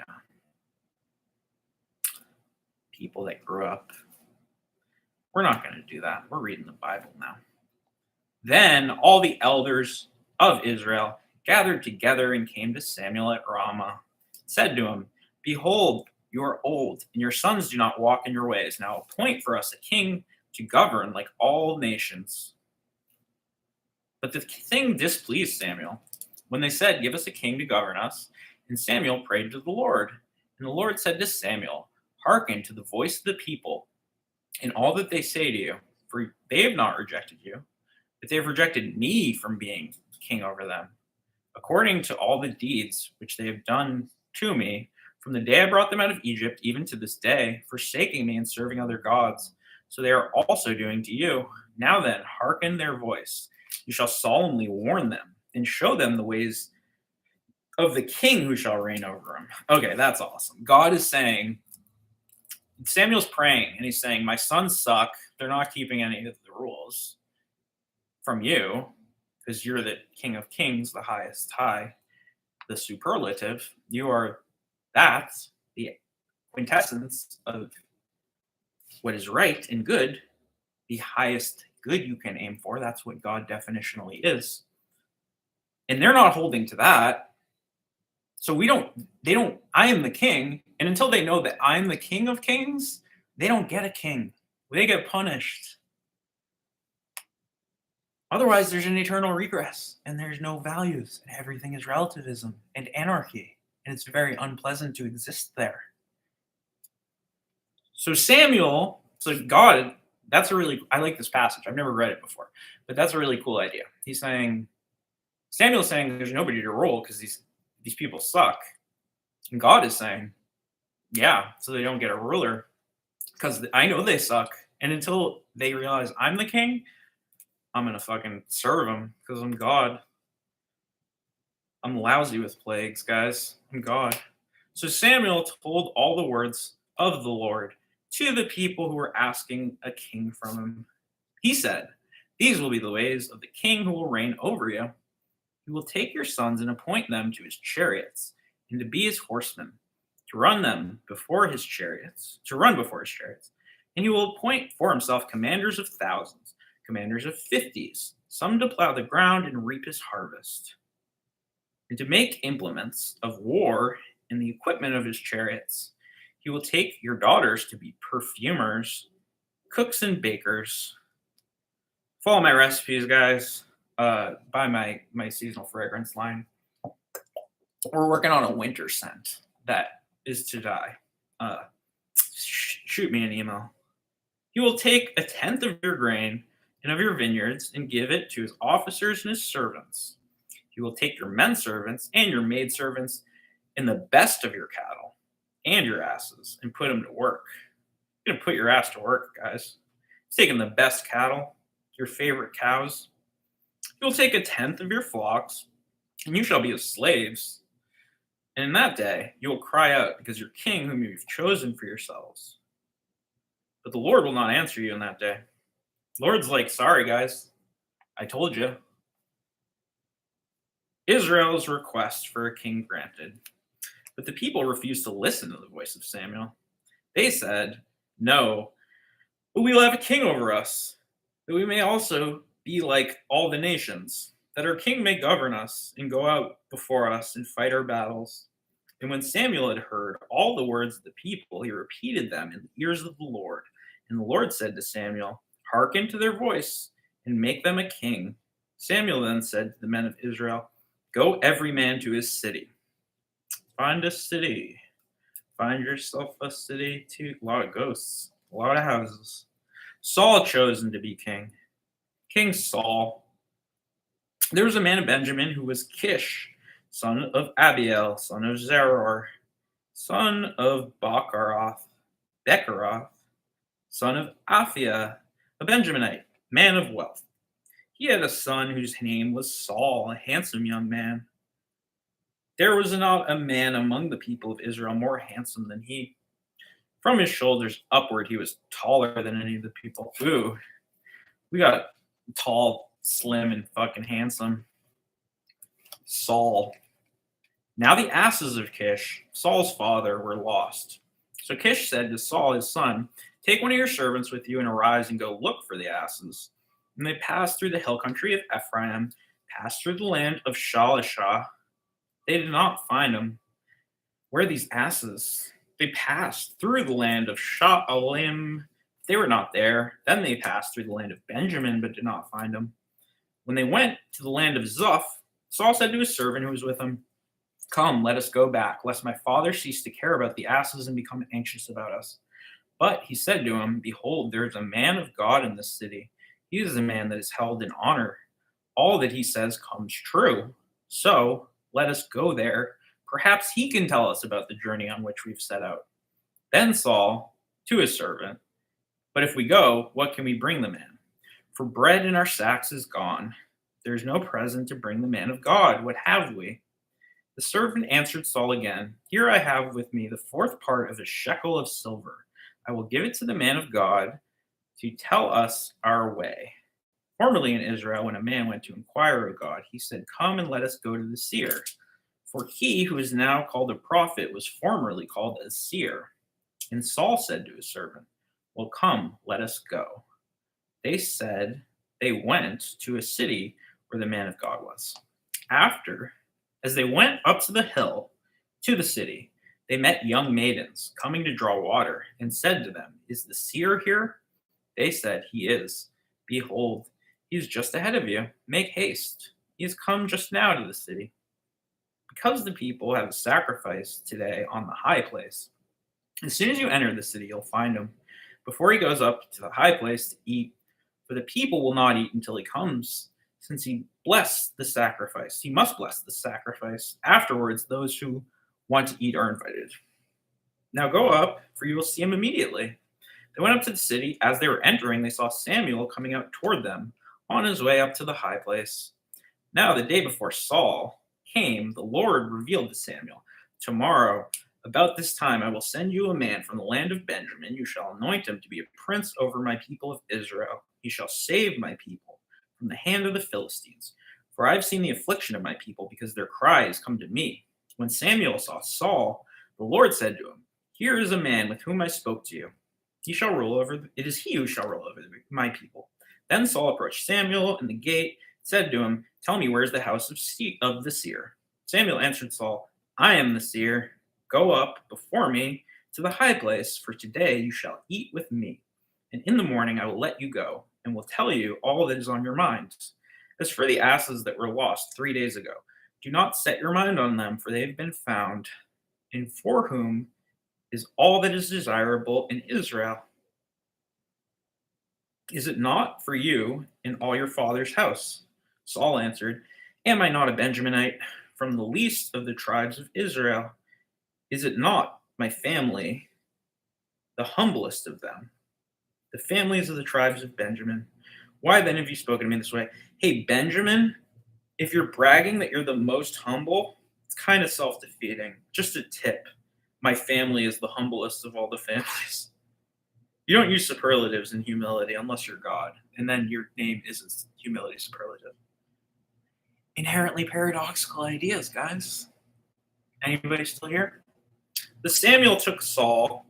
people that grew up. We're not going to do that. We're reading the Bible now. Then all the elders of Israel gathered together and came to Samuel at Ramah, said to him, "Behold, you are old, and your sons do not walk in your ways. Now appoint for us a king to govern like all nations." But the thing displeased Samuel when they said, "Give us a king to govern us." And Samuel prayed to the Lord. And the Lord said to Samuel, "Hearken to the voice of the people in all that they say to you, for they have not rejected you, but they have rejected me from being king over them, according to all the deeds which they have done to me from the day I brought them out of Egypt, even to this day, forsaking me and serving other gods. So they are also doing to you. Now then, hearken their voice. You shall solemnly warn them and show them the ways of the king who shall reign over them." Okay, that's awesome. God is saying, Samuel's praying, and he's saying, my sons suck. They're not keeping any of the rules from you, because you're the King of Kings, the highest high, the superlative. You are the quintessence of what is right and good, the highest good you can aim for. That's what God definitionally is. And they're not holding to that. So I am the king. And until they know that I'm the King of Kings, they don't get a king. They get punished. Otherwise, there's an eternal regress and there's no values and everything is relativism and anarchy. And it's very unpleasant to exist there. So God, I like this passage. I've never read it before, but that's a really cool idea. Samuel's saying there's nobody to rule because these people suck. And God is saying, yeah, so they don't get a ruler because I know they suck. And until they realize I'm the king, I'm going to fucking serve them because I'm God. I'm lousy with plagues, guys. I'm God. So Samuel told all the words of the Lord to the people who were asking a king from him. He said, "These will be the ways of the king who will reign over you. He will take your sons and appoint them to his chariots and to be his horsemen, to run before his chariots. And he will appoint for himself commanders of thousands, commanders of 50s, some to plow the ground and reap his harvest, and to make implements of war and the equipment of his chariots. He will take your daughters to be perfumers, cooks, and bakers." Follow my recipes, guys. Buy my seasonal fragrance line. We're working on a winter scent that is to die. Shoot me an email. "He will take a tenth of your grain and of your vineyards and give it to his officers and his servants. He will take your men servants and your maid servants and the best of your cattle and your asses and put them to work." You're going to put your ass to work, guys. He's taking the best cattle, your favorite cows. "He will take a tenth of your flocks, and you shall be his slaves. And in that day, you will cry out because your king whom you've chosen for yourselves. But the Lord will not answer you in that day." The Lord's like, sorry, guys. I told you. Israel's request for a king granted. But the people refused to listen to the voice of Samuel. They said, "No, but we will have a king over us, that we may also be like all the nations, that our king may govern us and go out before us and fight our battles." And when Samuel had heard all the words of the people, he repeated them in the ears of the Lord. And the Lord said to Samuel, "Hearken to their voice and make them a king." Samuel then said to the men of Israel, "Go every man to his city." Find a city. Find yourself a city too. A lot of ghosts. A lot of houses. Saul chosen to be king. King Saul. There was a man of Benjamin who was Kish, son of Abiel, son of Zeror, son of Bechorath, son of Aphiah, a Benjaminite, man of wealth. He had a son whose name was Saul, a handsome young man. There was not a man among the people of Israel more handsome than he. From his shoulders upward, he was taller than any of the people. Ooh, we got tall, slim, and fucking handsome. Saul. Now the asses of Kish, Saul's father, were lost. So Kish said to Saul his son, "Take one of your servants with you and arise and go look for the asses." And they passed through the hill country of Ephraim, passed through the land of Shalishah. They did not find them. Where are these asses? They passed through the land of Sha'alim. They were not there. Then they passed through the land of Benjamin, but did not find them. When they went to the land of Zuph, Saul said to his servant who was with him, "Come, let us go back, lest my father cease to care about the asses and become anxious about us." But he said to him, "Behold, there is a man of God in this city. He is a man that is held in honor. All that he says comes true. So let us go there. Perhaps he can tell us about the journey on which we've set out." Then Saul to his servant, "But if we go, what can we bring the man? For bread in our sacks is gone. There is no present to bring the man of God. What have we?" The servant answered Saul again, "Here I have with me the fourth part of a shekel of silver. I will give it to the man of God to tell us our way." Formerly in Israel, when a man went to inquire of God, he said, "Come and let us go to the seer." For he who is now called a prophet was formerly called a seer. And Saul said to his servant, "Well, come, let us go." They went to a city where the man of God was. As they went up to the hill, to the city, they met young maidens coming to draw water, and said to them, "Is the seer here?" They said, "He is. Behold, he is just ahead of you. Make haste. He has come just now to the city. Because the people have a sacrifice today on the high place. As soon as you enter the city, you'll find him, before he goes up to the high place to eat. For the people will not eat until he comes, since he blessed the sacrifice. He must bless the sacrifice. Afterwards, those who want to eat are invited. Now go up, for you will see him immediately." They went up to the city. As they were entering, they saw Samuel coming out toward them, on his way up to the high place. Now, the day before Saul came, the Lord revealed to Samuel, "Tomorrow, about this time, I will send you a man from the land of Benjamin. You shall anoint him to be a prince over my people of Israel. He shall save my people from the hand of the Philistines. For I have seen the affliction of my people, because their cry has come to me." When Samuel saw Saul, the Lord said to him, "Here is a man with whom I spoke to you. It is he who shall rule over my people." Then Saul approached Samuel in the gate, said to him, "Tell me, where is the house of the seer?" Samuel answered Saul, "I am the seer. Go up before me to the high place, for today you shall eat with me. And in the morning I will let you go, and will tell you all that is on your minds. As for the asses that were lost 3 days ago, do not set your mind on them, for they have been found, and for whom is all that is desirable in Israel. Is it not for you and all your father's house?" Saul answered, "Am I not a Benjaminite, from the least of the tribes of Israel? Is it not my family, the humblest of them, the families of the tribes of Benjamin? Why then have you spoken to me this way? Hey, Benjamin, if you're bragging that you're the most humble, it's kind of self-defeating. Just a tip. My family is the humblest of all the families." You don't use superlatives in humility unless you're God, and then your name is a humility superlative. Inherently paradoxical ideas, guys. Anybody still here? Then Samuel took Saul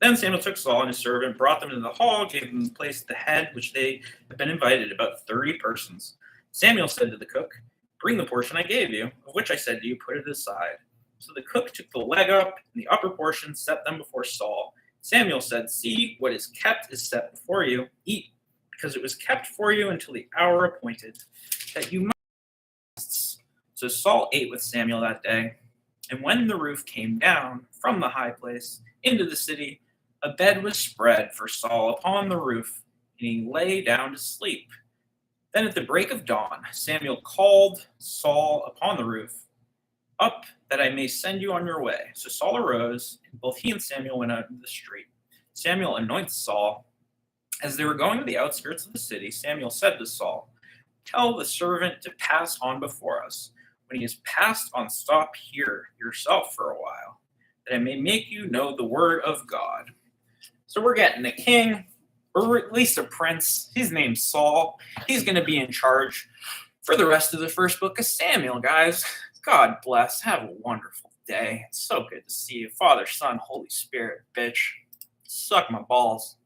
and his servant, brought them into the hall, gave them a place at the head, which they had been invited, about 30 persons. Samuel said to the cook, "Bring the portion I gave you, of which I said to you, put it aside." So the cook took the leg up and the upper portion, set them before Saul. Samuel said, "See, what is kept is set before you. Eat, because it was kept for you until the hour appointed, that you must." So Saul ate with Samuel that day. And when the roof came down from the high place into the city, a bed was spread for Saul upon the roof, and he lay down to sleep. Then at the break of dawn, Samuel called Saul upon the roof, "Up, that I may send you on your way." So Saul arose, and both he and Samuel went out into the street. Samuel anoints Saul. As they were going to the outskirts of the city, Samuel said to Saul, "Tell the servant to pass on before us. When he has passed on, stop here yourself for a while, that I may make you know the word of God." So we're getting a king, or at least a prince. His name's Saul. He's going to be in charge for the rest of the first book of Samuel, guys. God bless. Have a wonderful day. It's so good to see you. Father, Son, Holy Spirit, bitch. Suck my balls.